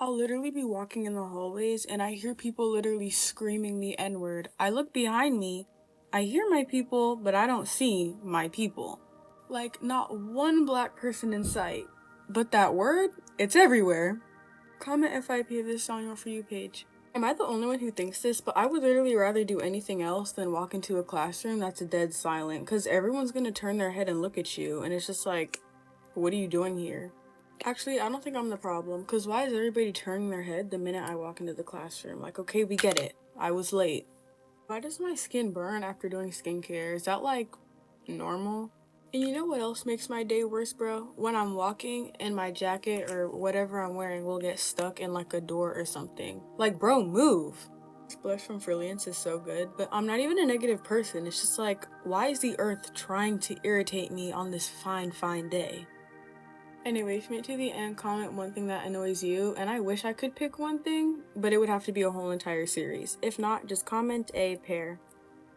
I'll literally be walking in the hallways and I hear people literally screaming the N-word. I look behind me, I hear my people, but I don't see my people. Like, not one black person in sight. But that word, it's everywhere. Comment if I pay this on your For You page. Am I the only one who thinks this? But I would literally rather do anything else than walk into a classroom that's dead silent, because everyone's gonna turn their head and look at you, and it's just like, what are you doing here? Actually, I don't think I'm the problem, because why is everybody turning their head the minute I walk into the classroom? Like, okay, we get it. I was late. Why does my skin burn after doing skincare? Is that, like, normal? And you know what else makes my day worse, bro? When I'm walking and my jacket or whatever I'm wearing will get stuck in, like, a door or something. Like, bro, move! This blush from Brilliance is so good, but I'm not even a negative person. It's just like, why is the earth trying to irritate me on this fine day? Anyway, if you made it to the end, comment one thing that annoys you, and I wish I could pick one thing, but it would have to be a whole entire series. If not, just comment a pair.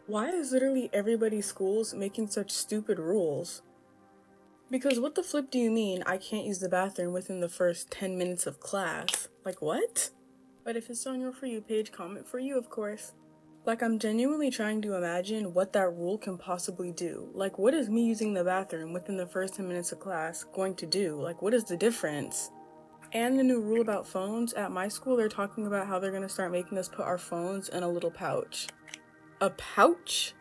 Why is literally everybody's schools making such stupid rules? Because what the flip do you mean I can't use the bathroom within the first 10 minutes of class? Like, what? But if it's on your For You page, comment For You, of course. Like, I'm genuinely trying to imagine what that rule can possibly do. Like, what is me using the bathroom within the first 10 minutes of class going to do? Like, what is the difference? And the new rule about phones, at my school, they're talking about how they're gonna start making us put our phones in a little pouch. A pouch?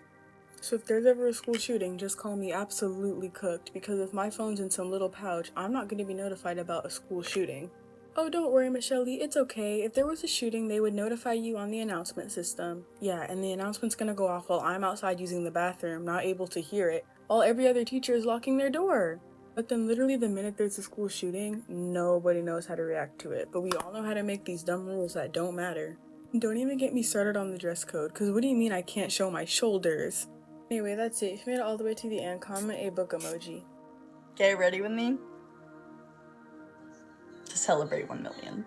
So if there's ever a school shooting, just call me absolutely cooked, because if my phone's in some little pouch, I'm not gonna be notified about a school shooting. Oh, don't worry, Michelle Lee, it's okay. If there was a shooting, they would notify you on the announcement system. Yeah, and the announcement's gonna go off while I'm outside using the bathroom, not able to hear it, while every other teacher is locking their door. But then literally the minute there's a school shooting, nobody knows how to react to it. But we all know how to make these dumb rules that don't matter. Don't even get me started on the dress code, because what do you mean I can't show my shoulders? Anyway, that's it. If you made it all the way to the end, comment a book emoji. Get ready with me to celebrate 1 million.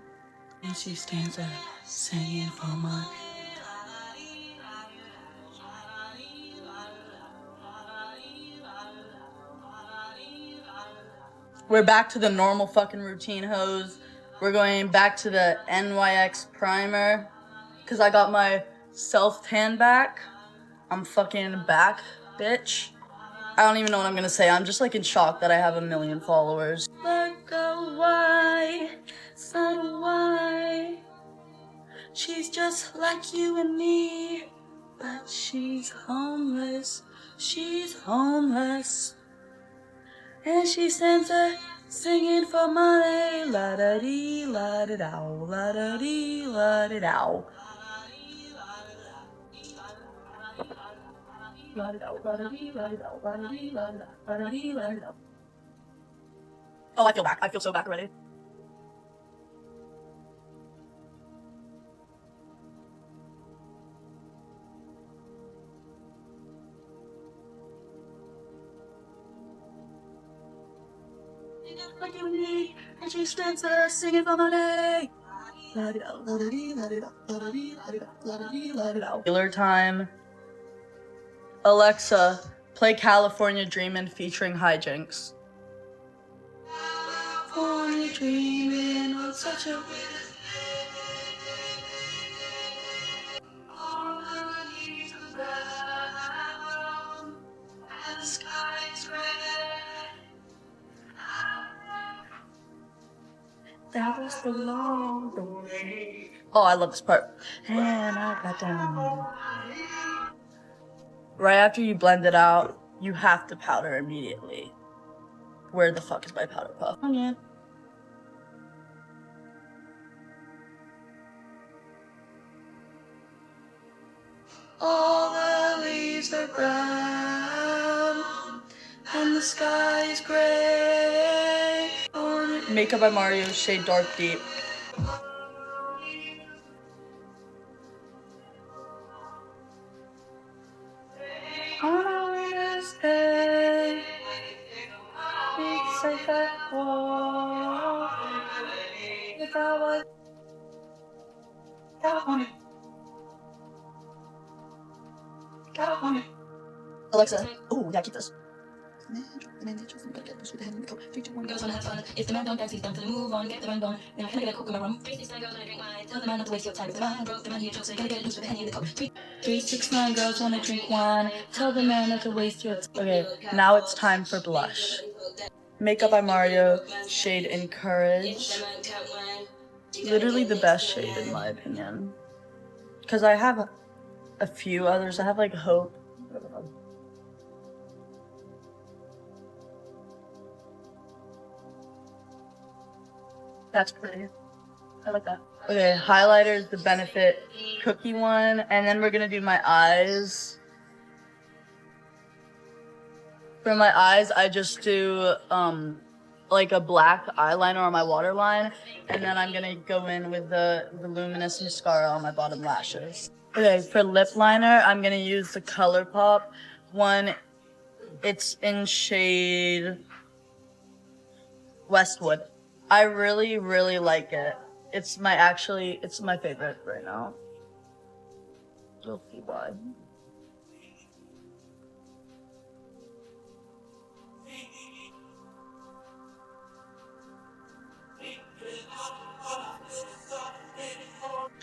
And she stands up, singing for money. We're back to the normal fucking routine, hoes. We're going back to the NYX primer, because I got my self-tan back. I'm fucking back, bitch. I don't even know what I'm gonna say. I'm just like in shock that I have 1 million followers. Look away, so why? She's just like you and me, but she's homeless. She's homeless. And she stands there singing for money. La da dee, la da dow, la da dee, la da dow. Oh, I feel back. I feel so back already. Like you and me, and she stands there singing for money. Dealer time. Alexa, play California Dreamin' featuring Hijinks. California dreaming on such a all the leaves are brown and the sky's red. That was the long way. Oh, I love this part. And I got down. Right after you blend it out, you have to powder immediately. Where the fuck is my powder puff? Onion. All the leaves are brown and the sky is gray. Makeup by Mario, shade Dark Deep. On a winter's day, it's safe at home. If I was California, California. Alexa, ooh, yeah, keep this. If the man don't dance, he's done for the move on. Get the run going. Now can I get a coke in my room? 369 girls wanna drink wine. Tell the man not to waste your time. If the man broke, the man he a joke, so you gotta get loose with the henny in the cup. 369 girls wanna drink wine. Tell the man not to waste your time. Okay, now it's time for blush. Makeup by Mario, shade Encourage. Literally the best shade in my opinion. Because I have a few others. I have like Hope. That's pretty. I like that. Okay, highlighter is the Benefit cookie one, and then we're gonna do my eyes. For my eyes, I just do like a black eyeliner on my waterline, and then I'm gonna go in with the luminous mascara on my bottom lashes. Okay, for lip liner, I'm gonna use the ColourPop one. It's in shade Westwood. I really, really like it. It's my favorite right now. You'll see why.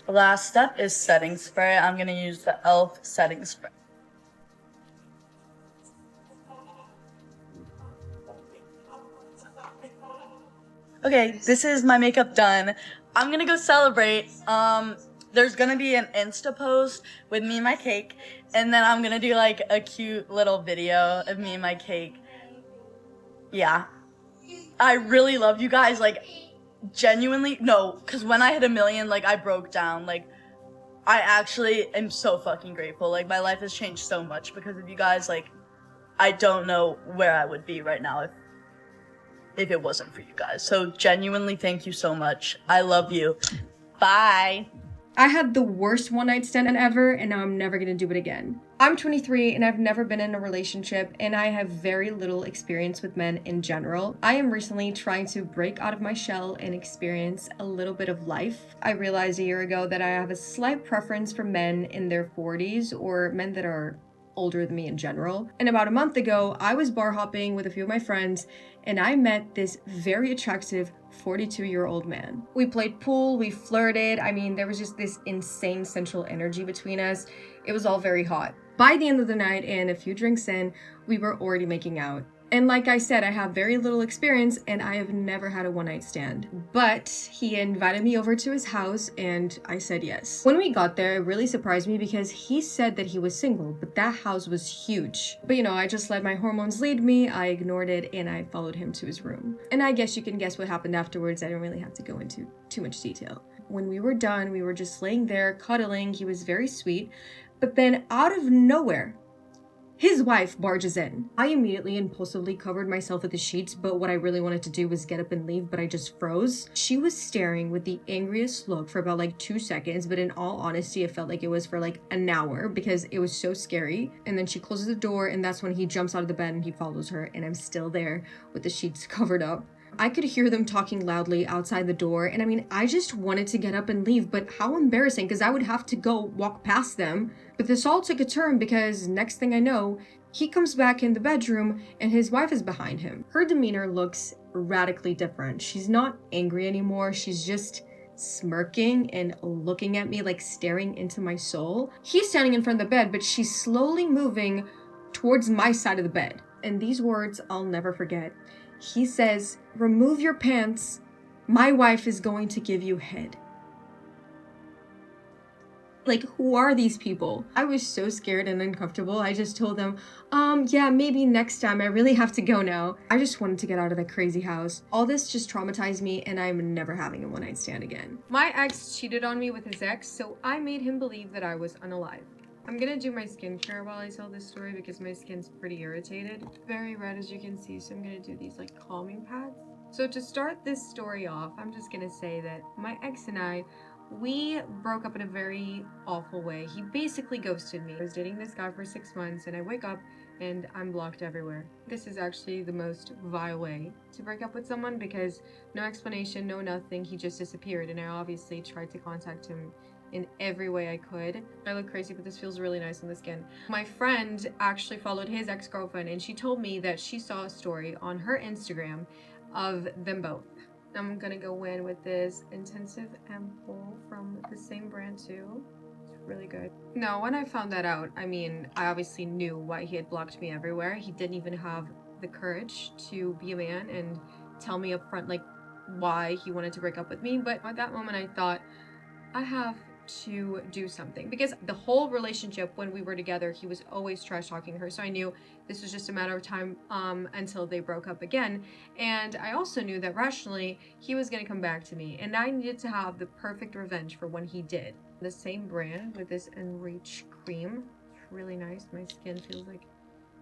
Last step is setting spray. I'm gonna use the e.l.f. setting spray. Okay, this is my makeup done. I'm gonna go celebrate. There's gonna be an Insta post with me and my cake, and then I'm gonna do like a cute little video of me and my cake. Yeah. I really love you guys, like, genuinely, no, because when I hit 1 million, like, I broke down, like, I actually am so fucking grateful. Like, my life has changed so much because of you guys. Like, I don't know where I would be right now if it wasn't for you guys. So genuinely, thank you so much. I love you. Bye. I had the worst one-night stand ever, and now I'm never gonna do it again. I'm 23 and I've never been in a relationship, and I have very little experience with men in general. I am recently trying to break out of my shell and experience a little bit of life. I realized a year ago that I have a slight preference for men in their 40s or men that are older than me in general. And about a month ago, I was bar hopping with a few of my friends, and I met this very attractive 42-year-old man. We played pool, we flirted. I mean, there was just this insane sensual energy between us. It was all very hot. By the end of the night and a few drinks in, we were already making out. And like I said, I have very little experience and I have never had a one-night stand. But he invited me over to his house and I said yes. When we got there, it really surprised me because he said that he was single, but that house was huge. But you know, I just let my hormones lead me, I ignored it, and I followed him to his room. And I guess you can guess what happened afterwards. I don't really have to go into too much detail. When we were done, we were just laying there cuddling. He was very sweet. But then out of nowhere, his wife barges in. I immediately impulsively covered myself with the sheets, but what I really wanted to do was get up and leave, but I just froze. She was staring with the angriest look for about like 2 seconds, but in all honesty, it felt like it was for like an hour because it was so scary. And then she closes the door, and that's when he jumps out of the bed and he follows her, and I'm still there with the sheets covered up. I could hear them talking loudly outside the door, and I mean, I just wanted to get up and leave, but how embarrassing, because I would have to go walk past them. But this all took a turn because next thing I know, he comes back in the bedroom and his wife is behind him. Her demeanor looks radically different. She's not angry anymore, she's just smirking and looking at me, like staring into my soul. He's standing in front of the bed, but she's slowly moving towards my side of the bed. And these words I'll never forget. He says, "Remove your pants. My wife is going to give you head." Like, who are these people? I was so scared and uncomfortable. I just told them, yeah, maybe next time. I really have to go now. I just wanted to get out of that crazy house. All this just traumatized me, and I'm never having a one-night stand again. My ex cheated on me with his ex, so I made him believe that I was unalive. I'm gonna do my skincare while I tell this story because my skin's pretty irritated. Very red, as you can see, so I'm gonna do these like calming pads. So to start this story off, I'm just gonna say that my ex and I, we broke up in a very awful way. He basically ghosted me. I was dating this guy for 6 months and I wake up and I'm blocked everywhere. This is actually the most vile way to break up with someone because no explanation, no nothing, he just disappeared, and I obviously tried to contact him in every way I could. I look crazy, but this feels really nice on the skin. My friend actually followed his ex-girlfriend, and she told me that she saw a story on her Instagram of them both. I'm gonna go in with this Intensive Ampoule from the same brand too. It's really good. Now, when I found that out, I mean, I obviously knew why he had blocked me everywhere. He didn't even have the courage to be a man and tell me up front, like, why he wanted to break up with me. But at that moment, I thought, I have to do something, because the whole relationship when we were together, he was always trash talking her, so I knew this was just a matter of time until they broke up again. And I also knew that rationally he was going to come back to me, and I needed to have the perfect revenge for when he did. The same brand with this Enrich cream. It's really nice. My skin feels like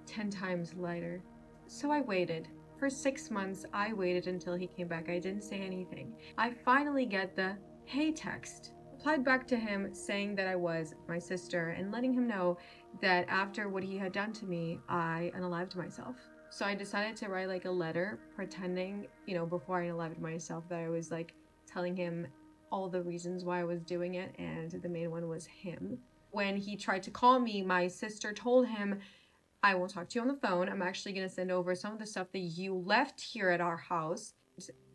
10 times lighter. So I waited. For 6 months, I waited until he came back. I didn't say anything. I finally get the "hey" text. Replied back to him saying that I was my sister and letting him know that after what he had done to me, I unalived myself. So I decided to write like a letter pretending, you know, before I unalived myself, that I was like telling him all the reasons why I was doing it, and the main one was him. When he tried to call me, my sister told him, I won't talk to you on the phone. I'm actually going to send over some of the stuff that you left here at our house.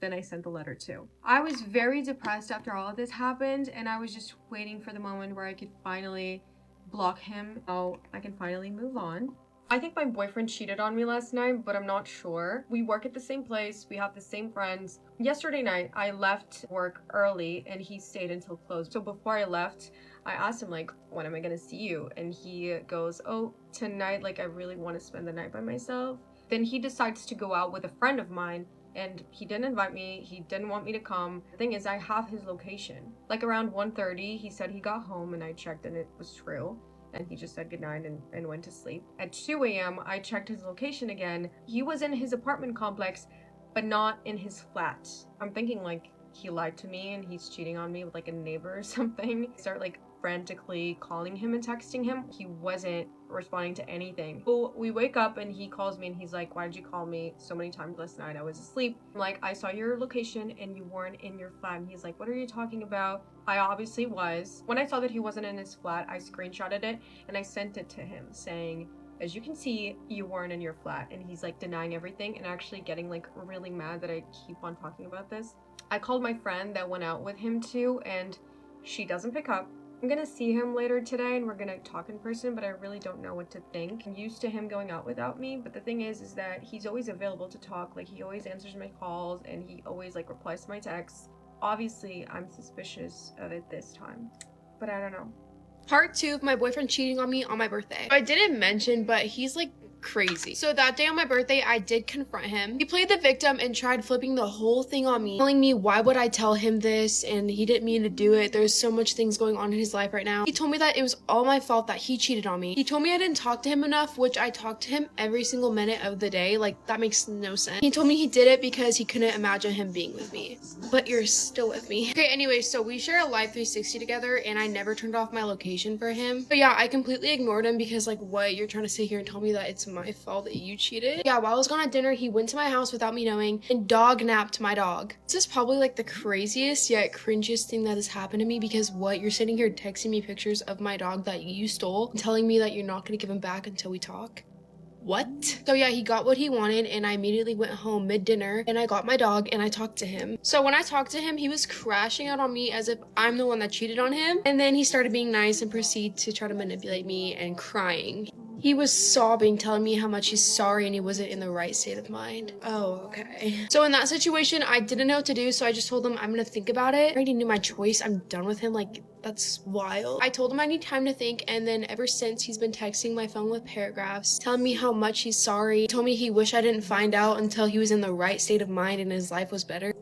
Then I sent the letter too. I was very depressed after all of this happened, and I was just waiting for the moment where I could finally block him so I can finally move on. I think my boyfriend cheated on me last night, but I'm not sure. We work at the same place. We have the same friends. Yesterday night, I left work early and he stayed until close. So before I left, I asked him, like, when am I gonna see you? And he goes, oh, tonight, like, I really want to spend the night by myself. Then he decides to go out with a friend of mine, and he didn't invite me. He didn't want me to come. The thing is, I have his location. Like around 1:30, he said he got home, and I checked and it was true. And he just said goodnight and went to sleep. At 2 a.m., I checked his location again. He was in his apartment complex, but not in his flat. I'm thinking like he lied to me and he's cheating on me with like a neighbor or something. I start like frantically calling him and texting him. He wasn't responding to anything. So we wake up and he calls me and he's like, why did you call me so many times last night? I was asleep. I'm like, I saw your location and you weren't in your flat. And he's like, what are you talking about? I obviously was. When I saw that he wasn't in his flat, I screenshotted it and I sent it to him saying, as you can see, you weren't in your flat. And he's like denying everything and actually getting like really mad that I keep on talking about this. I called my friend that went out with him too, and she doesn't pick up. I'm gonna see him later today and we're gonna talk in person, but I really don't know what to think. I'm used to him going out without me, but the thing is that he's always available to talk. Like, he always answers my calls and he always like replies to my texts. Obviously, I'm suspicious of it this time, but I don't know. Part 2 of my boyfriend cheating on me on my birthday. I didn't mention, but he's like crazy. So that day on my birthday, I did confront him. He played the victim and tried flipping the whole thing on me, telling me why would I tell him this, and he didn't mean to do it. There's so much things going on in his life right now. He told me that it was all my fault that he cheated on me. He told me I didn't talk to him enough, which I talked to him every single minute of the day. Like, that makes no sense. He told me he did it because he couldn't imagine him being with me. But you're still with me. Okay, anyway, so we share a live 360 together and I never turned off my location for him. But yeah, I completely ignored him because, like, what? You're trying to sit here and tell me that it's my fault that you cheated? Yeah, while I was gone at dinner, he went to my house without me knowing and dog napped my dog. This is probably like the craziest yet cringiest thing that has happened to me, because what? You're sitting here texting me pictures of my dog that you stole and telling me that you're not gonna give him back until we talk? What? So yeah, he got what he wanted and I immediately went home mid-dinner and I got my dog and I talked to him. So when I talked to him, he was crashing out on me as if I'm the one that cheated on him. And then he started being nice and proceeded to try to manipulate me and crying. He was sobbing, telling me how much he's sorry and he wasn't in the right state of mind. Oh, okay. So in that situation, I didn't know what to do, so I just told him I'm gonna think about it. I already knew my choice. I'm done with him. Like, that's wild. I told him I need time to think, and then ever since, he's been texting my phone with paragraphs, telling me how much he's sorry. He told me he wished I didn't find out until he was in the right state of mind and his life was better.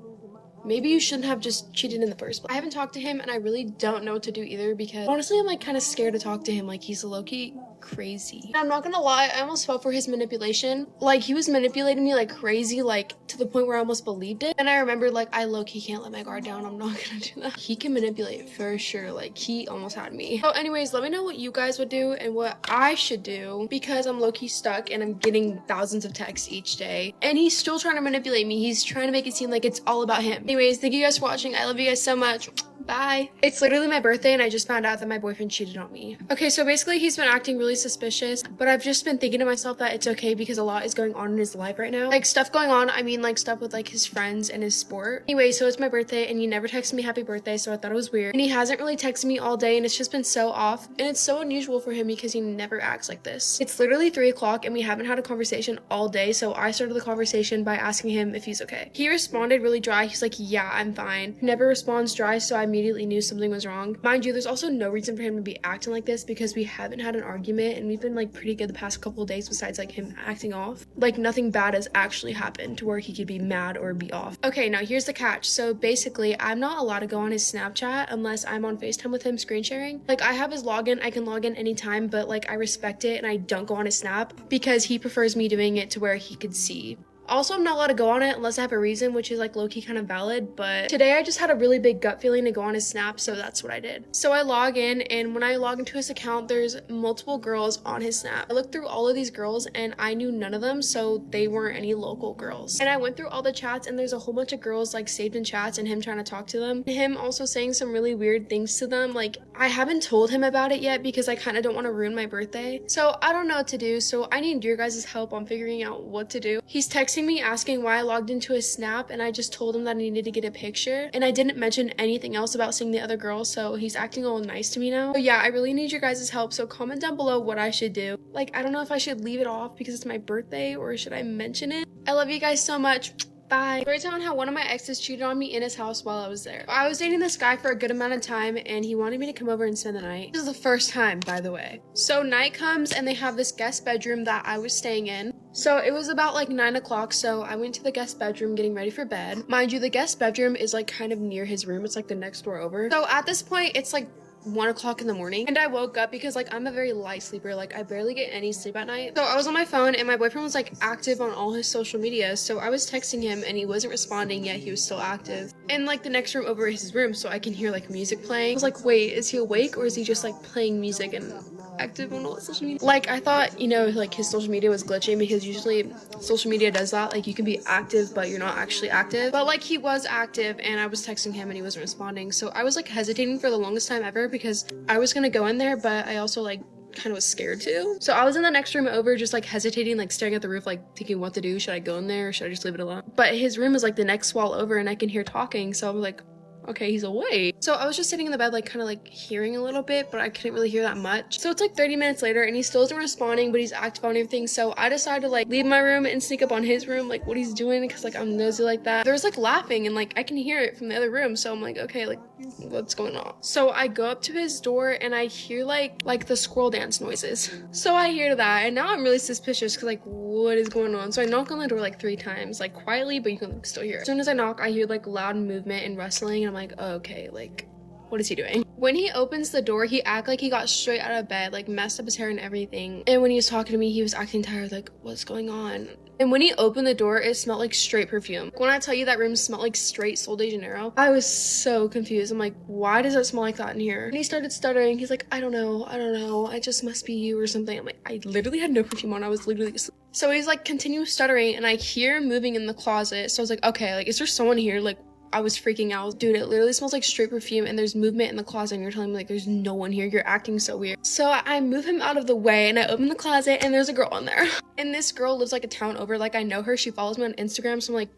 Maybe you shouldn't have just cheated in the first place. I haven't talked to him and I really don't know what to do either, because honestly I'm like kind of scared to talk to him. Like, he's low-key crazy. And I'm not gonna lie, I almost fell for his manipulation. Like, he was manipulating me like crazy, like to the point where I almost believed it. And I remembered, like, I low-key can't let my guard down. I'm not gonna do that. He can manipulate for sure. Like, he almost had me. So anyways, let me know what you guys would do and what I should do, because I'm low-key stuck and I'm getting thousands of texts each day and he's still trying to manipulate me. He's trying to make it seem like it's all about him. Anyways, thank you guys for watching. I love you guys so much. Bye. It's literally my birthday and I just found out that my boyfriend cheated on me. Okay, so basically he's been acting really suspicious, but I've just been thinking to myself that it's okay because a lot is going on in his life right now. Like stuff going on, I mean like stuff with like his friends and his sport. Anyway, so it's my birthday and he never texted me happy birthday, so I thought it was weird. And he hasn't really texted me all day and it's just been so off. And it's so unusual for him because he never acts like this. It's literally 3 o'clock and we haven't had a conversation all day, so I started the conversation by asking him if he's okay. He responded really dry. He's like, yeah, I'm fine. He never responds dry, so I immediately knew something was wrong. Mind you, there's also no reason for him to be acting like this because we haven't had an argument and we've been like pretty good the past couple of days besides like him acting off. Like nothing bad has actually happened to where he could be mad or be off. Okay, now here's the catch. So basically, I'm not allowed to go on his Snapchat unless I'm on FaceTime with him screen sharing. Like I have his login, I can log in anytime, but like I respect it and I don't go on his Snap because he prefers me doing it to where he could see. Also, I'm not allowed to go on it unless I have a reason, which is like low-key kind of valid, but today I just had a really big gut feeling to go on his Snap, so that's what I did. So I log in, and when I log into his account, there's multiple girls on his Snap. I looked through all of these girls, and I knew none of them, so they weren't any local girls. And I went through all the chats, and there's a whole bunch of girls like saved in chats, and him trying to talk to them. Him also saying some really weird things to them. Like, I haven't told him about it yet because I kind of don't want to ruin my birthday. So I don't know what to do, so I need your guys' help on figuring out what to do. He's texting me asking why I logged into his Snap, and I just told him that I needed to get a picture, and I didn't mention anything else about seeing the other girl, so he's acting all nice to me now. So yeah, I really need your guys' help, so comment down below what I should do. Like, I don't know if I should leave it off because it's my birthday, or should I mention it? I love you guys so much. Bye. Storytime on how one of my exes cheated on me in his house while I was there. I was dating this guy for a good amount of time and he wanted me to come over and spend the night. This is the first time, by the way. So night comes and they have this guest bedroom that I was staying in. So it was about like 9 o'clock, so I went to the guest bedroom getting ready for bed. Mind you, the guest bedroom is like kind of near his room. It's like the next door over. So at this point, it's like 1 o'clock in the morning and I woke up because like I'm a very light sleeper, like I barely get any sleep at night. So I was on my phone and my boyfriend was like active on all his social media, so I was texting him and he wasn't responding yet he was still active. And like the next room over is his room, so I can hear like music playing. I was like, wait, is he awake or is he just like playing music and active on all social media? Like I thought, you know, like his social media was glitching because usually social media does that, like you can be active but you're not actually active. But like he was active and I was texting him and he wasn't responding, so I was like hesitating for the longest time ever because I was gonna go in there, but I also like kind of was scared to. So I was in the next room over just like hesitating, like staring at the roof, like thinking what to do. Should I go in there or should I just leave it alone? But his room was like the next wall over and I can hear talking, so I was like, okay, he's awake. So I was just sitting in the bed, like kind of like hearing a little bit, but I couldn't really hear that much. So it's like 30 minutes later and he still isn't responding, but he's active on everything. So I decided to like leave my room and sneak up on his room, like what he's doing, because like I'm nosy like that. There's like laughing and like I can hear it from the other room. So I'm like, okay, like what's going on? So I go up to his door and I hear like the squirrel dance noises. So I hear that and now I'm really suspicious because like what is going on? So I knock on the door like 3 times, like quietly, but you can still hear it. As soon as I knock, I hear like loud movement and rustling and I'm like, oh, okay, like what is he doing? When he opens the door, he acted like he got straight out of bed, like messed up his hair and everything. And when he was talking to me, he was acting tired, like what's going on? And when he opened the door, it smelled like straight perfume. When I tell you that room smelled like straight Sol de Janeiro, I was so confused. I'm like, why does it smell like that in here? And he started stuttering. He's like, I don't know. I just must be you or something. I'm like, I literally had no perfume on. I was literally asleep. So he's like continues stuttering and I hear him moving in the closet. So I was like, okay, like is there someone here? Like I was freaking out. Dude, it literally smells like straight perfume and there's movement in the closet and you're telling me like there's no one here. You're acting so weird. So I move him out of the way and I open the closet and there's a girl in there. And this girl lives like a town over. Like I know her. She follows me on Instagram. So I'm like,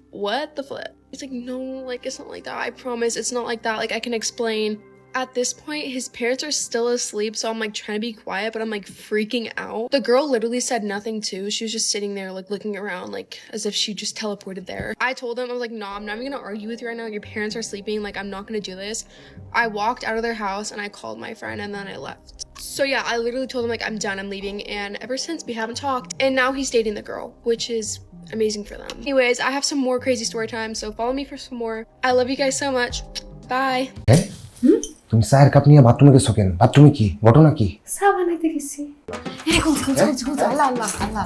what the flip? He's like, no, like it's not like that. I promise it's not like that. Like I can explain. At this point, his parents are still asleep, so I'm like trying to be quiet, but I'm like freaking out. The girl literally said nothing too. She was just sitting there like looking around like as if she just teleported there. I told him, I was like, no, I'm not even gonna argue with you right now. Your parents are sleeping, like I'm not gonna do this. I walked out of their house and I called my friend and then I left. So yeah, I literally told him like I'm done, I'm leaving, and ever since we haven't talked. And now he's dating the girl, which is amazing for them. Anyways, I have some more crazy story time, so follow me for some more. I love you guys so much. Bye. তুমি চায়ের cup নিয়ে বাথরুমে গেছো কেন? বাথরুমে কি ঘটনা কি? চা বানাইতে গেছি। আল্লাহ আল্লাহ আল্লাহ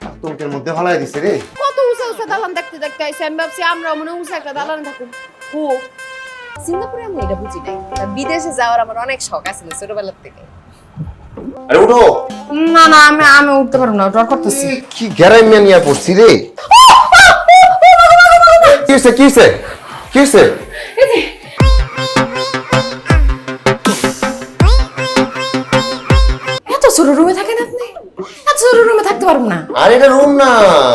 বাথরুমের মধ্যে ফালাই দিছে রে। কত উঁচা উঁচা দালান দেখতে দেখতে আইছি, আমি ভাবছি আমরা মনে উঁচা একটা দালান থাকুম। ও সিঙ্গাপুরে আমি এটা বুঝি নাই, বিদেশে যাওয়ার আমার অনেক শখ আছে ছোটবেলা থেকে। আরে উঠো। না না আমি উঠতে পারবো না, ডর করতেছি। কি গ্যারাইমিয়া নিয়া পড়ছি রে। কি হইছে? ছোট রুমে থাকেন আপনি? এত ছোট রুমে থাকতে পারবো না। আর এটা রুম না,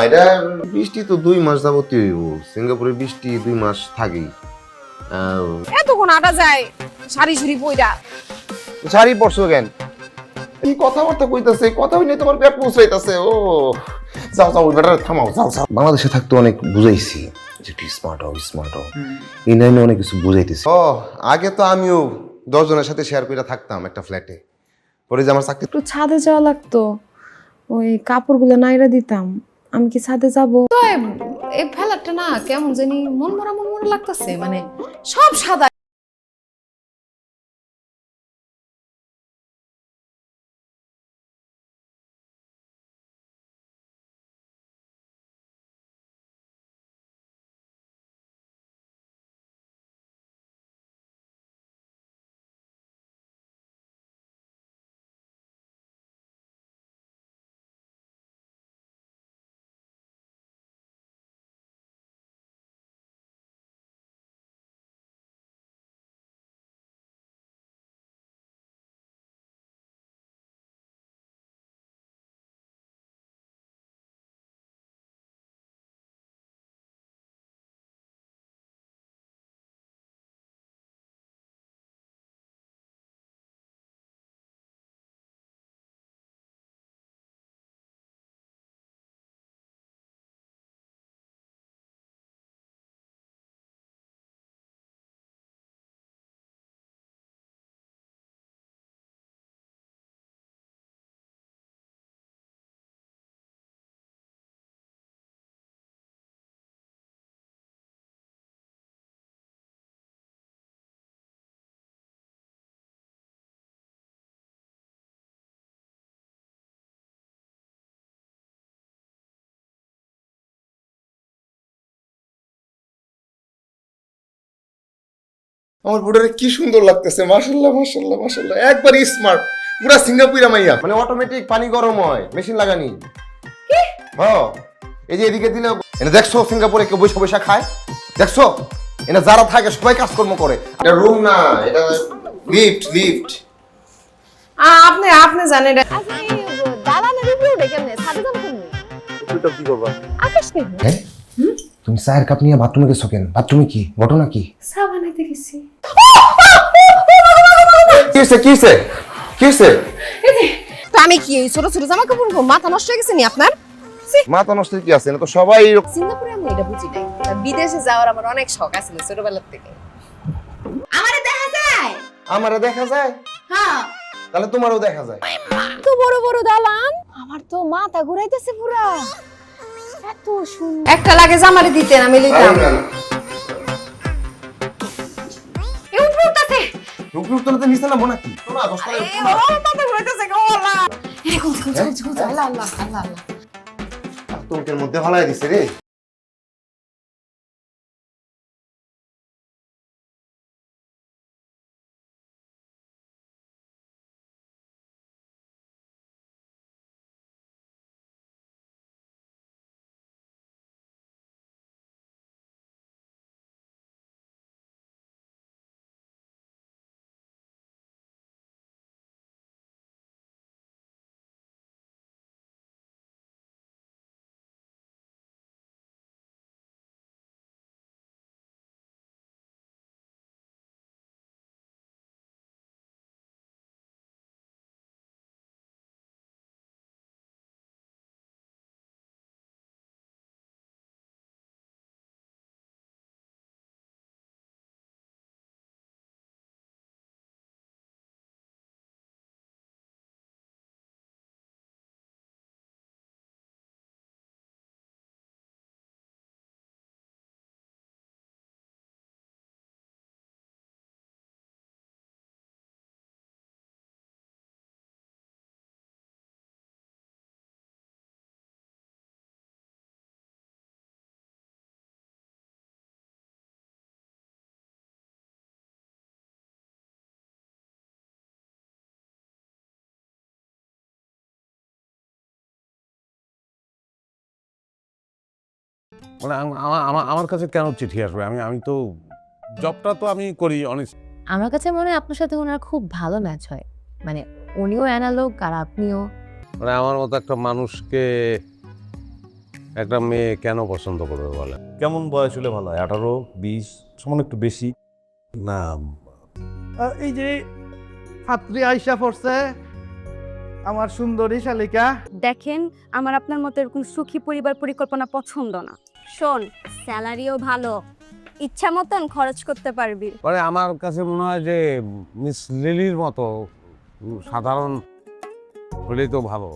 এটা বৃষ্টি তো 2 মাস যাবতীয় হইব। সিঙ্গাপুরে বৃষ্টি 2 মাস থাকেই। এতক্ষণ আটা যায় শাড়ি শুড়ি পইরা। শাড়ি পরছো কেন? কি কথাবার্তা কইতাছে, কথা হইলে তোমার পেট পৌঁছাইতাছে। ও যাও যাও, বেটা থামাও, যাও যাও। বাংলাদেশে থাকতে অনেক বুঝাইছি যে কি স্মার্ট হও, স্মার্ট হও। এই লাইনে অনেক কিছু বুঝাইতেছি। ও আগে তো আমিও 10 জনের সাথে শেয়ার করে থাকতাম একটা ফ্ল্যাটে। পরে যে আমার চাকরি, একটু ছাদে যাওয়া লাগতো, ওই কাপড়গুলো নাইরা দিতাম। আমি কি ছাদে যাব? তো এই ফেলারটা না কেমন জানি মন মরা লাগতেছে, মানে সব সাদা। আমার বুড়ারে কি সুন্দর লাগতেছে, মাশাআল্লাহ মাশাআল্লাহ মাশাআল্লাহ, একবার স্মার্ট, পুরা সিঙ্গাপুরা মাইয়া। মানে অটোমেটিক পানি গরম হয়, মেশিন লাগানি। কি? হ্যাঁ, এই যে এদিকে দিলে এনে দেখছো সিঙ্গাপুরে কেউ বসে বসে খায়? দেখছো? এনে যারা থাকে সবাই কাজকর্ম করে। এটা রুম না, এটা লিফট, লিফট। আপনি জানেন এটা। আচ্ছা এই দালানের উপরে উঠে কেমনে? ছাদে যাব কেমনে? তুই কি করবা? আকাশ কে? হ্যাঁ তুমি চায়ের কাপ নিয়ে বাথরুমে গেছো কেন? বাথরুমে কি ঘটনা? কি চা বানাইতে গেছি। কিসে কিসে কিসে? এই যে তো আমি কি এই ছোট ছোট জামা কাপড় পরবো? মাথা নষ্ট হয়ে গেছে নি আপনার? মাথা নষ্ট কি আছে? না তো সবাই সিঙ্গাপুরে আমি এটা বুঝি নাই। বিদেশে যাওয়ার আমার অনেক শখ আছে ছোটবেলা থেকে। আমারে দেখা যায়? আমারে দেখা যায়? হ্যাঁ। তাহলে তোমারও দেখা যায়। তো বড় বড় দালান, আমার তো মাথা ঘুরাইতেছে পুরা। এত সুন্দর। একটা লাগে জামারে দিতেন, আমি লইতাম। এই উঠতেছে। রুকু তো নিচে নামবো নাকি? শোনা 10 টাকা এই ও মাথা ঘুরাইতেছে গো আল্লাহ। এই কোন আল্লাহ আল্লাহ আল্লাহ আল্লাহ। তোকের মধ্যে ফালাই দিছে রে। মানে আমার কাছে কেন চিঠি আসবে? আমি আমি তো জবটা তো আমি করি অনেস্ট। আমার কাছে মনে হয় আপনার সাথে ওনার খুব ভালো ম্যাচ হয়, মানে উনিও অ্যানালগ আর আপনিও। মানে আমার মতো একটা মানুষকে একটা মেয়ে কেন পছন্দ করবে বলে? কেমন বয়স হলে ভালো হয়? 18-20 সমান একটু বেশি? না, এই যে ছাত্রী আয়শা পড়ছে, আমার সুন্দরী শালিকা। দেখেন, আমার আপনার মতো এরকম সুখী পরিবার পরিকল্পনা পছন্দ না। শোন, স্যালারিও ভালো, ইচ্ছা মতন খরচ করতে পারবি। মানে আমার কাছে মনে হয় যে মিস লিলির মতো সাধারণ হলেই তো ভালো।